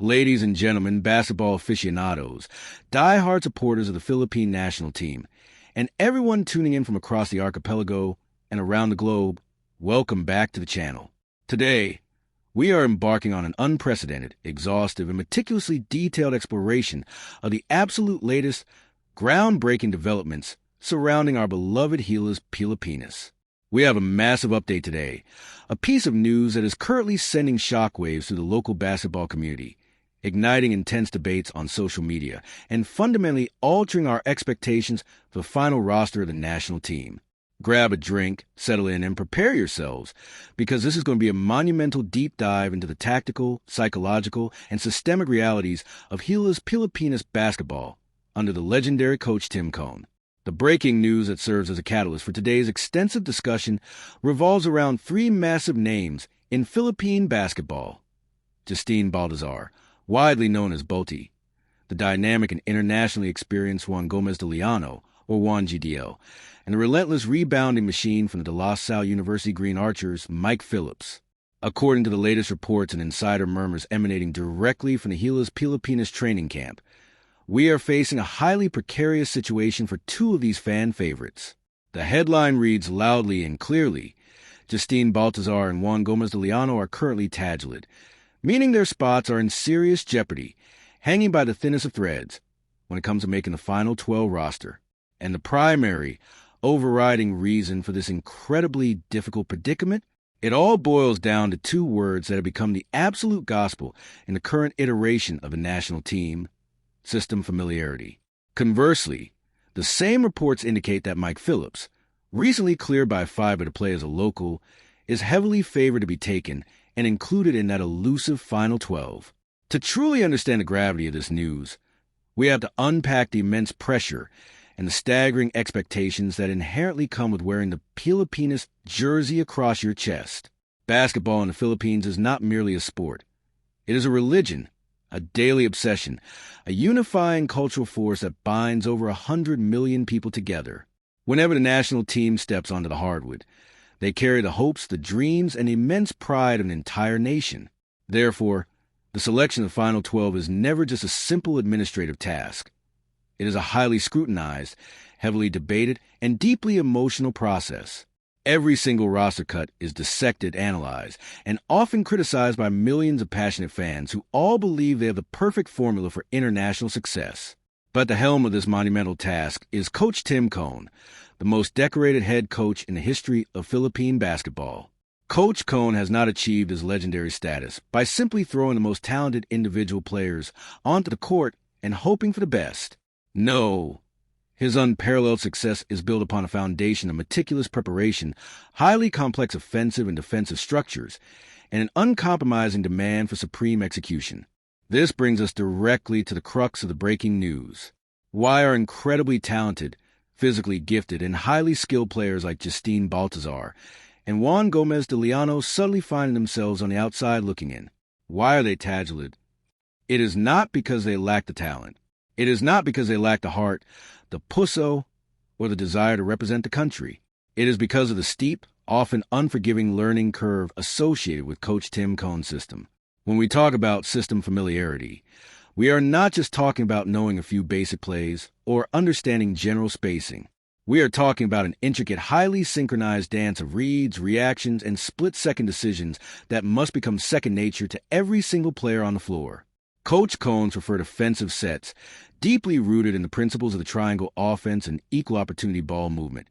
Ladies and gentlemen, basketball aficionados, die-hard supporters of the Philippine national team, and everyone tuning in from across the archipelago and around the globe, welcome back to the channel. Today, we are embarking on an unprecedented, exhaustive, and meticulously detailed exploration of the absolute latest, groundbreaking developments surrounding our beloved Gilas Pilipinas. We have a massive update today, a piece of news that is currently sending shockwaves through the local basketball community, igniting intense debates on social media, and fundamentally altering our expectations for the final roster of the national team. Grab a drink, settle in, and prepare yourselves, because this is going to be a monumental deep dive into the tactical, psychological, and systemic realities of Gilas Pilipinas basketball under the legendary coach Tim Cone. The breaking news that serves as a catalyst for today's extensive discussion revolves around three massive names in Philippine basketball. Justine Baltazar, widely known as BALTI, the dynamic and internationally experienced Juan Gomez de Liano, or Juan GDL, and the relentless rebounding machine from the De La Salle University Green Archers, Mike Phillips. According to the latest reports and insider murmurs emanating directly from the Gilas Pilipinas training camp, we are facing a highly precarious situation for two of these fan favorites. The headline reads loudly and clearly, Justine Baltazar and Juan Gomez de Liano are currently TAGILID, meaning their spots are in serious jeopardy, hanging by the thinnest of threads when it comes to making the final 12 roster. And the primary, overriding reason for this incredibly difficult predicament, it all boils down to two words that have become the absolute gospel in the current iteration of the national team: system familiarity. Conversely, the same reports indicate that Mike Phillips, recently cleared by FIBA to play as a local, is heavily favored to be taken and included in that elusive Final 12. To truly understand the gravity of this news, we have to unpack the immense pressure and the staggering expectations that inherently come with wearing the Pilipinas jersey across your chest. Basketball in the Philippines is not merely a sport. It is a religion, a daily obsession, a unifying cultural force that binds over 100 million people together. Whenever the national team steps onto the hardwood, they carry the hopes, the dreams, and immense pride of an entire nation. Therefore, the selection of the Final 12 is never just a simple administrative task. It is a highly scrutinized, heavily debated, and deeply emotional process. Every single roster cut is dissected, analyzed, and often criticized by millions of passionate fans who all believe they have the perfect formula for international success. But at the helm of this monumental task is Coach Tim Cone, the most decorated head coach in the history of Philippine basketball. Coach Cone has not achieved his legendary status by simply throwing the most talented individual players onto the court and hoping for the best. No, his unparalleled success is built upon a foundation of meticulous preparation, highly complex offensive and defensive structures, and an uncompromising demand for supreme execution. This brings us directly to the crux of the breaking news. Why are incredibly talented, physically gifted, and highly skilled players like Justine Baltazar and Juan Gomez de Liano suddenly finding themselves on the outside looking in? Why are they TAGILID? It is not because they lack the talent. It is not because they lack the heart, the puso, or the desire to represent the country. It is because of the steep, often unforgiving learning curve associated with Coach Tim Cone's system. When we talk about system familiarity, we are not just talking about knowing a few basic plays or understanding general spacing. We are talking about an intricate, highly synchronized dance of reads, reactions, and split-second decisions that must become second nature to every single player on the floor. Coach Cone's preferred offensive sets, deeply rooted in the principles of the triangle offense and equal opportunity ball movement,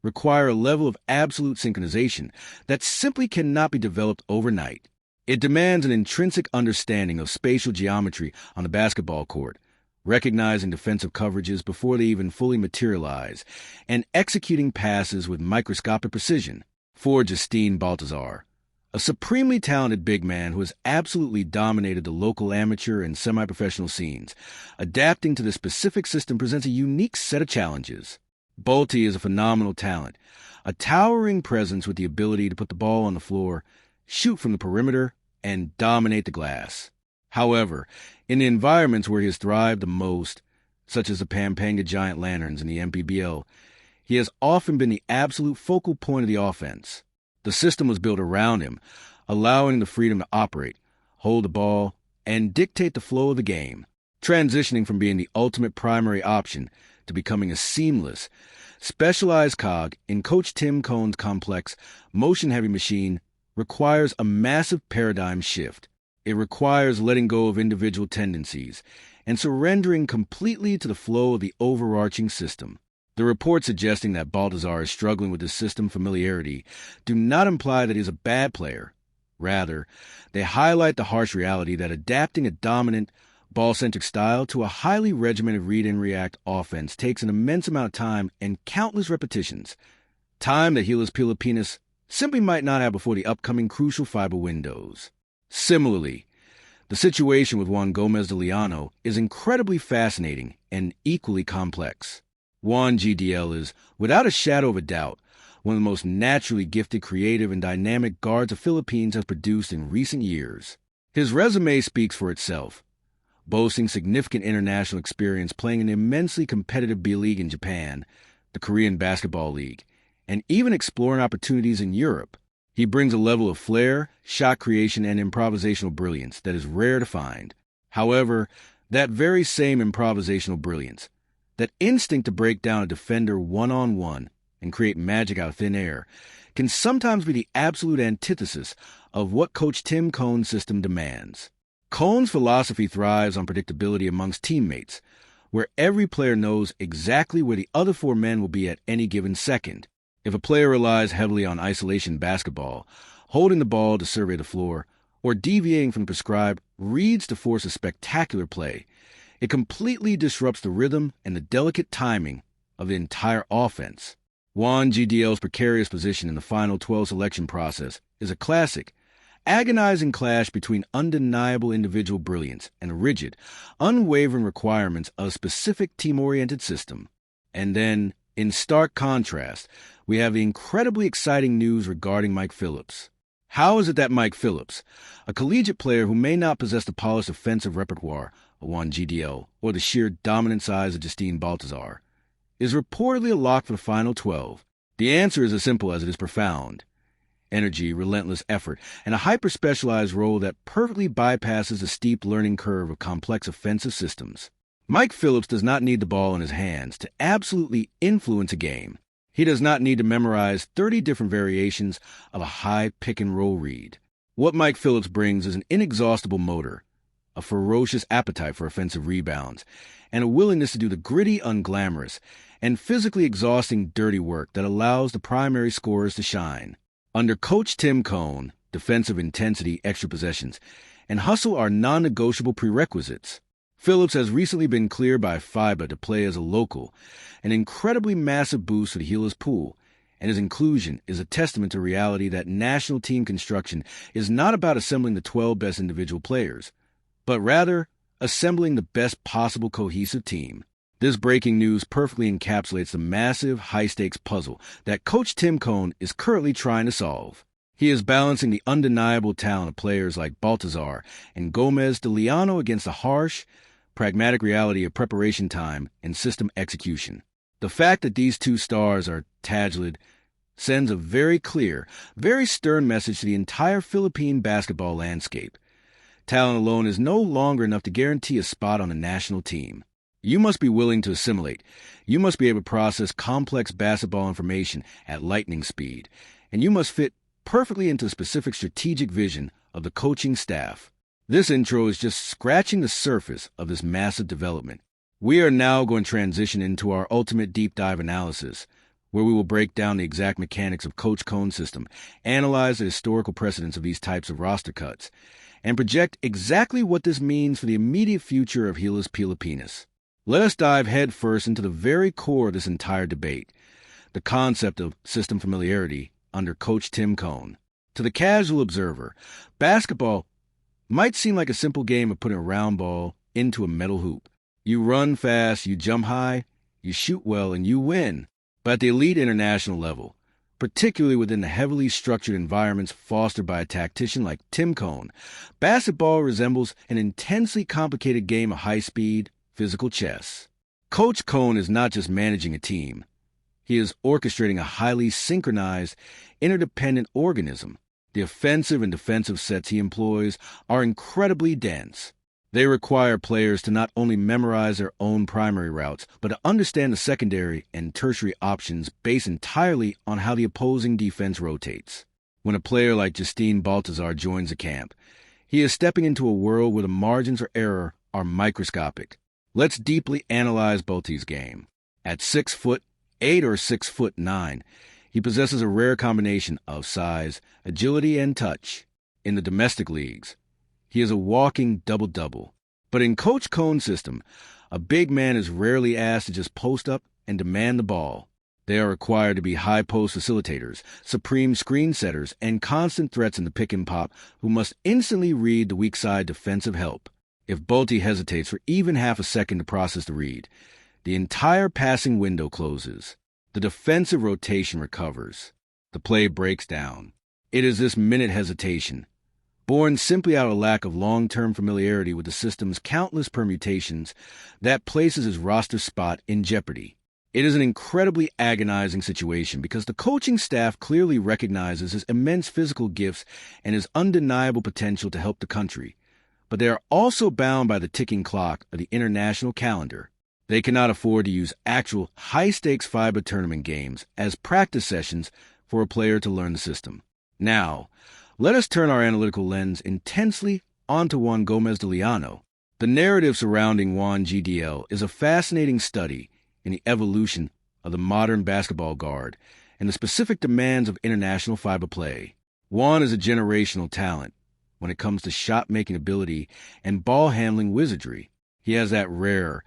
require a level of absolute synchronization that simply cannot be developed overnight. It demands an intrinsic understanding of spatial geometry on the basketball court, recognizing defensive coverages before they even fully materialize, and executing passes with microscopic precision. For Justine Baltazar, a supremely talented big man who has absolutely dominated the local amateur and semi-professional scenes, adapting to the specific system presents a unique set of challenges. BALTI is a phenomenal talent, a towering presence with the ability to put the ball on the floor, shoot from the perimeter, and dominate the glass. However, in the environments where he has thrived the most, such as the Pampanga Giant Lanterns in the MPBL, he has often been the absolute focal point of the offense. The system was built around him, allowing the freedom to operate, hold the ball, and dictate the flow of the game, transitioning from being the ultimate primary option to becoming a seamless, specialized cog in Coach Tim Cohn's complex, motion-heavy machine requires a massive paradigm shift. It requires letting go of individual tendencies and surrendering completely to the flow of the overarching system. The reports suggesting that Baltazar is struggling with this system familiarity do not imply that he's a bad player. Rather, they highlight the harsh reality that adapting a dominant, ball-centric style to a highly regimented read-and-react offense takes an immense amount of time and countless repetitions, time that Gilas Filipinas simply might not have before the upcoming crucial FIBA windows. Similarly, the situation with Juan Gomez de Liano is incredibly fascinating and equally complex. Juan GDL is, without a shadow of a doubt, one of the most naturally gifted, creative, and dynamic guards the Philippines has produced in recent years. His resume speaks for itself, boasting significant international experience playing in the immensely competitive B-League in Japan, the Korean Basketball League, and even exploring opportunities in Europe. He brings a level of flair, shot creation, and improvisational brilliance that is rare to find. However, that very same improvisational brilliance, that instinct to break down a defender one-on-one and create magic out of thin air, can sometimes be the absolute antithesis of what Coach Tim Cohn's system demands. Cohn's philosophy thrives on predictability amongst teammates, where every player knows exactly where the other four men will be at any given second. If a player relies heavily on isolation basketball, holding the ball to survey the floor, or deviating from prescribed reads to force a spectacular play, it completely disrupts the rhythm and the delicate timing of the entire offense. Juan GDL's precarious position in the final 12 selection process is a classic, agonizing clash between undeniable individual brilliance and rigid, unwavering requirements of a specific team-oriented system. And then, in stark contrast, we have the incredibly exciting news regarding Mike Phillips. How is it that Mike Phillips, a collegiate player who may not possess the polished offensive repertoire of Juan GDL or the sheer dominant size of Justine Baltazar, is reportedly a lock for the final 12? The answer is as simple as it is profound. Energy, relentless effort, and a hyper-specialized role that perfectly bypasses the steep learning curve of complex offensive systems. Mike Phillips does not need the ball in his hands to absolutely influence a game. He does not need to memorize 30 different variations of a high pick-and-roll read. What Mike Phillips brings is an inexhaustible motor, a ferocious appetite for offensive rebounds, and a willingness to do the gritty, unglamorous, and physically exhausting dirty work that allows the primary scorers to shine. Under Coach Tim Cohn, defensive intensity, extra possessions, and hustle are non-negotiable prerequisites. Phillips has recently been cleared by FIBA to play as a local, an incredibly massive boost for the Gilas pool, and his inclusion is a testament to reality that national team construction is not about assembling the 12 best individual players, but rather assembling the best possible cohesive team. This breaking news perfectly encapsulates the massive, high-stakes puzzle that Coach Tim Cohn is currently trying to solve. He is balancing the undeniable talent of players like Baltazar and Gomez de Liano against the harsh, pragmatic reality of preparation time and system execution. The fact that these two stars are TAGILID sends a very clear, very stern message to the entire Philippine basketball landscape. Talent alone is no longer enough to guarantee a spot on the national team. You must be willing to assimilate. You must be able to process complex basketball information at lightning speed. And you must fit perfectly into the specific strategic vision of the coaching staff. This intro is just scratching the surface of this massive development. We are now going to transition into our ultimate deep dive analysis, where we will break down the exact mechanics of Coach Cohn's system, analyze the historical precedents of these types of roster cuts, and project exactly what this means for the immediate future of Gilas Filipinas. Let us dive headfirst into the very core of this entire debate, the concept of system familiarity under Coach Tim Cohn. To the casual observer, basketball might seem like a simple game of putting a round ball into a metal hoop. You run fast, you jump high, you shoot well, and you win. But at the elite international level, particularly within the heavily structured environments fostered by a tactician like Tim Cohn, basketball resembles an intensely complicated game of high-speed, physical chess. Coach Cohn is not just managing a team. He is orchestrating a highly synchronized, interdependent organism. The offensive and defensive sets he employs are incredibly dense, They require players to not only memorize their own primary routes, but to understand the secondary and tertiary options based entirely on how the opposing defense rotates. When a player like Justine Baltazar joins a camp, he is stepping into a world where the margins for error are microscopic. Let's deeply analyze Balti's game. At 6'8" or 6'9", he possesses a rare combination of size, agility, and touch. In the domestic leagues, he is a walking double-double. But in Coach Cohn's system, a big man is rarely asked to just post up and demand the ball. They are required to be high-post facilitators, supreme screen setters, and constant threats in the pick and pop who must instantly read the weak side defensive help. If Balti hesitates for even half a second to process the read, the entire passing window closes. The defensive rotation recovers. The play breaks down. It is this minute hesitation, born simply out of a lack of long-term familiarity with the system's countless permutations, that places his roster spot in jeopardy. It is an incredibly agonizing situation because the coaching staff clearly recognizes his immense physical gifts and his undeniable potential to help the country, but they are also bound by the ticking clock of the international calendar. They cannot afford to use actual high-stakes FIBA tournament games as practice sessions for a player to learn the system. Now, let us turn our analytical lens intensely onto Juan Gomez de Liano. The narrative surrounding Juan GDL is a fascinating study in the evolution of the modern basketball guard and the specific demands of international FIBA play. Juan is a generational talent when it comes to shot-making ability and ball-handling wizardry. He has that rare,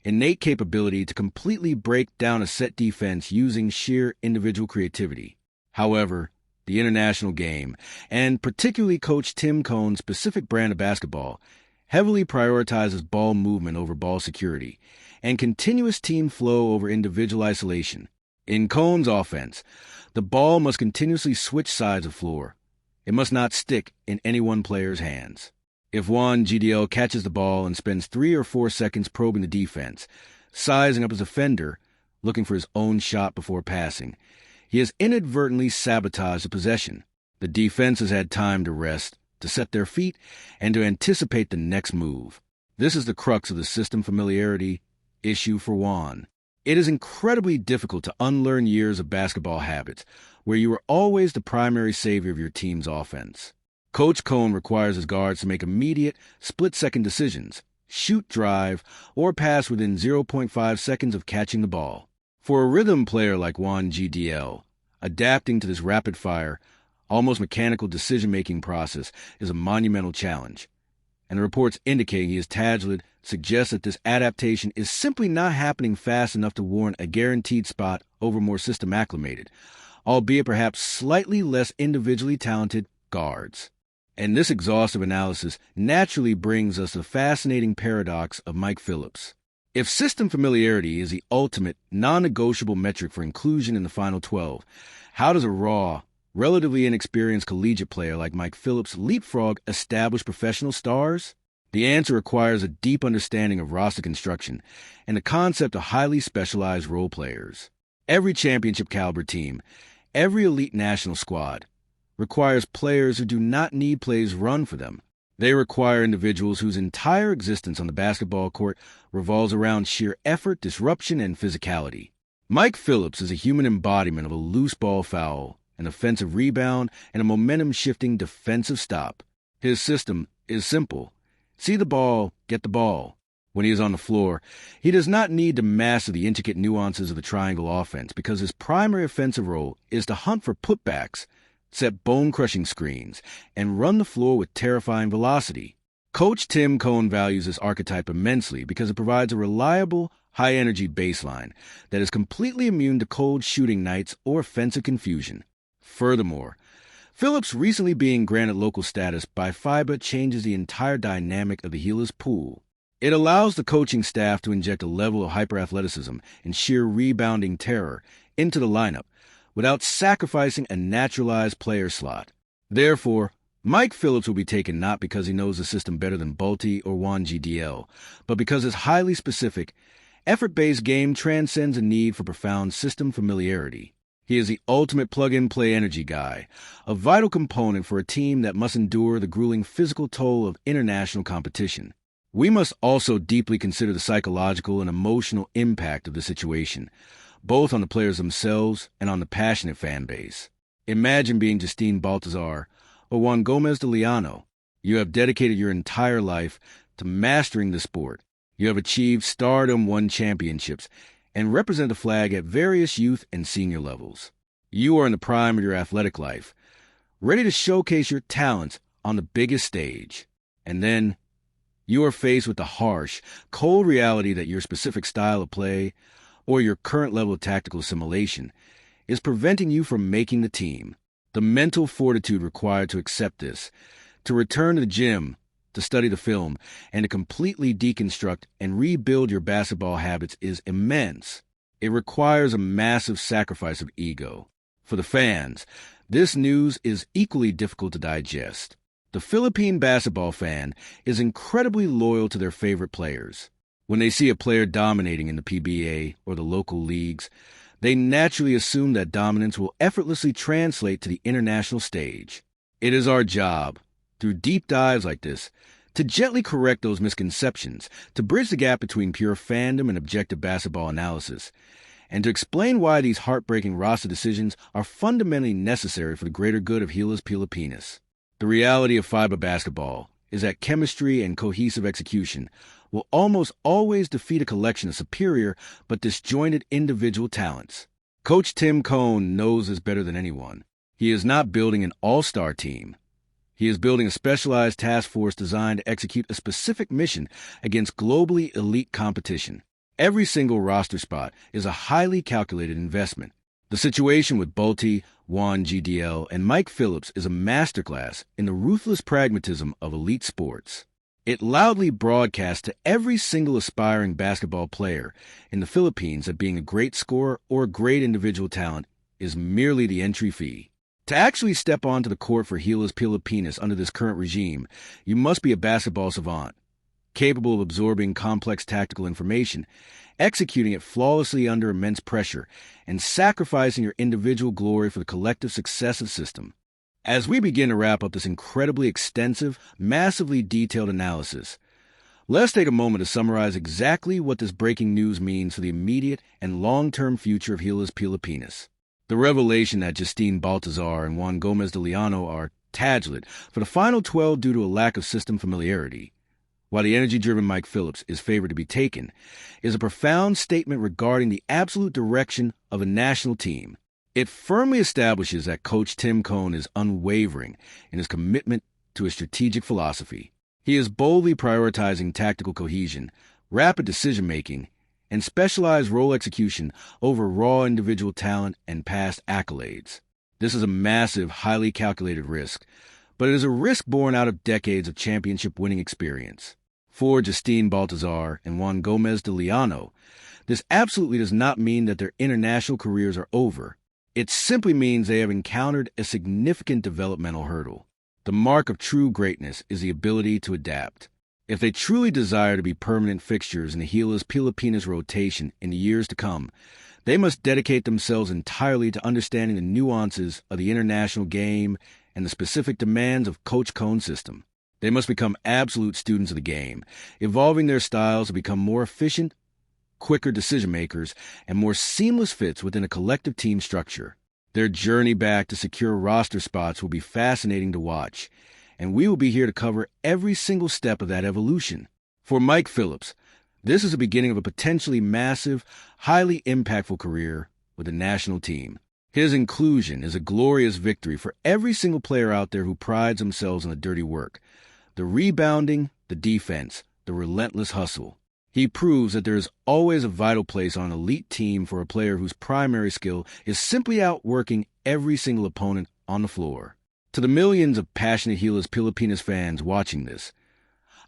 innate capability to completely break down a set defense using sheer individual creativity. However, the international game, and particularly Coach Tim Cohn's specific brand of basketball, heavily prioritizes ball movement over ball security and continuous team flow over individual isolation. In Cohn's offense, the ball must continuously switch sides of floor. It must not stick in any one player's hands. If Juan GDL catches the ball and spends 3 or 4 seconds probing the defense, sizing up his offender, looking for his own shot before passing, he has inadvertently sabotaged the possession. The defense has had time to rest, to set their feet, and to anticipate the next move. This is the crux of the system familiarity issue for Juan. It is incredibly difficult to unlearn years of basketball habits where you were always the primary savior of your team's offense. Coach Cohn requires his guards to make immediate, split-second decisions, shoot, drive, or pass within 0.5 seconds of catching the ball. For a rhythm player like Juan GDL, adapting to this rapid-fire, almost mechanical decision-making process is a monumental challenge, and the reports indicating he is TAGILID suggest that this adaptation is simply not happening fast enough to warrant a guaranteed spot over more system-acclimated, albeit perhaps slightly less individually talented, guards. And this exhaustive analysis naturally brings us to the fascinating paradox of Mike Phillips. If system familiarity is the ultimate, non-negotiable metric for inclusion in the Final 12, how does a raw, relatively inexperienced collegiate player like Mike Phillips leapfrog established professional stars? The answer requires a deep understanding of roster construction and the concept of highly specialized role players. Every championship-caliber team, every elite national squad, requires players who do not need plays run for them. They require individuals whose entire existence on the basketball court revolves around sheer effort, disruption, and physicality. Mike Phillips is a human embodiment of a loose ball foul, an offensive rebound, and a momentum-shifting defensive stop. His system is simple. See the ball, get the ball. When he is on the floor, he does not need to master the intricate nuances of the triangle offense because his primary offensive role is to hunt for putbacks, set bone-crushing screens, and run the floor with terrifying velocity. Coach Tim Cohn values this archetype immensely because it provides a reliable, high-energy baseline that is completely immune to cold shooting nights or offensive confusion. Furthermore, Phillips recently being granted local status by FIBA changes the entire dynamic of the Gilas pool. It allows the coaching staff to inject a level of hyper-athleticism and sheer rebounding terror into the lineup without sacrificing a naturalized player slot. Therefore, Mike Phillips will be taken not because he knows the system better than Balti or Juan GDL, but because his highly specific, effort-based game transcends a need for profound system familiarity. He is the ultimate plug-and-play energy guy, a vital component for a team that must endure the grueling physical toll of international competition. We must also deeply consider the psychological and emotional impact of the situation, both on the players themselves and on the passionate fan base. Imagine being Justine Baltazar or Juan Gomez de Liano. You have dedicated your entire life to mastering the sport. You have achieved stardom, won championships, and represent the flag at various youth and senior levels. You are in the prime of your athletic life, ready to showcase your talents on the biggest stage. And then you are faced with the harsh, cold reality that your specific style of play or your current level of tactical assimilation is preventing you from making the team. The mental fortitude required to accept this, to return to the gym, to study the film, and to completely deconstruct and rebuild your basketball habits is immense. It requires a massive sacrifice of ego. For the fans, this news is equally difficult to digest. The Philippine basketball fan is incredibly loyal to their favorite players. When they see a player dominating in the PBA or the local leagues, they naturally assume that dominance will effortlessly translate to the international stage. It is our job, through deep dives like this, to gently correct those misconceptions, to bridge the gap between pure fandom and objective basketball analysis, and to explain why these heartbreaking roster decisions are fundamentally necessary for the greater good of Gilas Pilipinas. The reality of FIBA basketball is that chemistry and cohesive execution will almost always defeat a collection of superior but disjointed individual talents. Coach Tim Cone knows this better than anyone. He is not building an all-star team. He is building a specialized task force designed to execute a specific mission against globally elite competition. Every single roster spot is a highly calculated investment. The situation with BALTI, JUAN, GDL, and Mike Phillips is a masterclass in the ruthless pragmatism of elite sports. It loudly broadcasts to every single aspiring basketball player in the Philippines that being a great scorer or a great individual talent is merely the entry fee. To actually step onto the court for Gilas Pilipinas under this current regime, you must be a basketball savant, capable of absorbing complex tactical information, executing it flawlessly under immense pressure, and sacrificing your individual glory for the collective success of the system. As we begin to wrap up this incredibly extensive, massively detailed analysis, let's take a moment to summarize exactly what this breaking news means for the immediate and long-term future of Gilas Pilipinas. The revelation that Justine Baltazar and Juan Gomez de Liano are TAGILID for the final 12 due to a lack of system familiarity, while the energy-driven Mike Phillips is favored to be taken, is a profound statement regarding the absolute direction of a national team. It firmly establishes that Coach Tim Cone is unwavering in his commitment to his strategic philosophy. He is boldly prioritizing tactical cohesion, rapid decision-making, and specialized role execution over raw individual talent and past accolades. This is a massive, highly calculated risk, but it is a risk born out of decades of championship-winning experience. For Justine Baltazar and Juan Gomez de Liano, this absolutely does not mean that their international careers are over. It simply means they have encountered a significant developmental hurdle. The mark of true greatness is the ability to adapt. If they truly desire to be permanent fixtures in the Gilas Pilipinas rotation in the years to come, they must dedicate themselves entirely to understanding the nuances of the international game and the specific demands of Coach Cone's system. They must become absolute students of the game, evolving their styles to become more efficient, quicker decision-makers, and more seamless fits within a collective team structure. Their journey back to secure roster spots will be fascinating to watch, and we will be here to cover every single step of that evolution. For Mike Phillips, this is the beginning of a potentially massive, highly impactful career with the national team. His inclusion is a glorious victory for every single player out there who prides themselves on the dirty work, the rebounding, the defense, the relentless hustle. He proves that there is always a vital place on an elite team for a player whose primary skill is simply outworking every single opponent on the floor. To the millions of passionate Gilas Pilipinas fans watching this,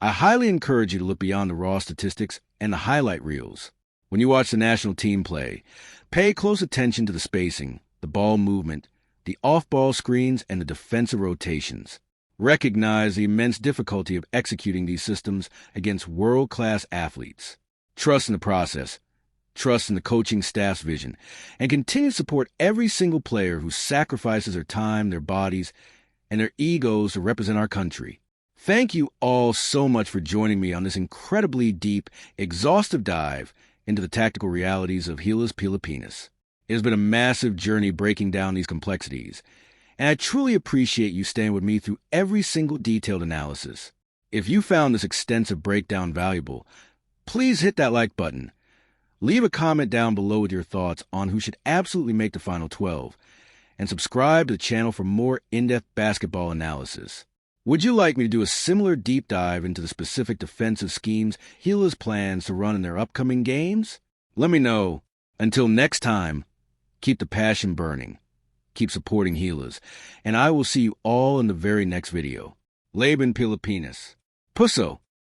I highly encourage you to look beyond the raw statistics and the highlight reels. When you watch the national team play, pay close attention to the spacing, the ball movement, the off-ball screens, and the defensive rotations. Recognize the immense difficulty of executing these systems against world-class athletes. Trust in the process, trust in the coaching staff's vision, and continue to support every single player who sacrifices their time, their bodies, and their egos to represent our country. Thank you all so much for joining me on this incredibly deep, exhaustive dive into the tactical realities of Gilas Pilipinas. It has been a massive journey breaking down these complexities, and I truly appreciate you staying with me through every single detailed analysis. If you found this extensive breakdown valuable, please hit that like button. Leave a comment down below with your thoughts on who should absolutely make the Final 12, and subscribe to the channel for more in-depth basketball analysis. Would you like me to do a similar deep dive into the specific defensive schemes Gilas plans to run in their upcoming games? Let me know. Until next time, keep the passion burning, keep supporting Gilas, and I will see you all in the very next video. Laban Pilipinas. Puso!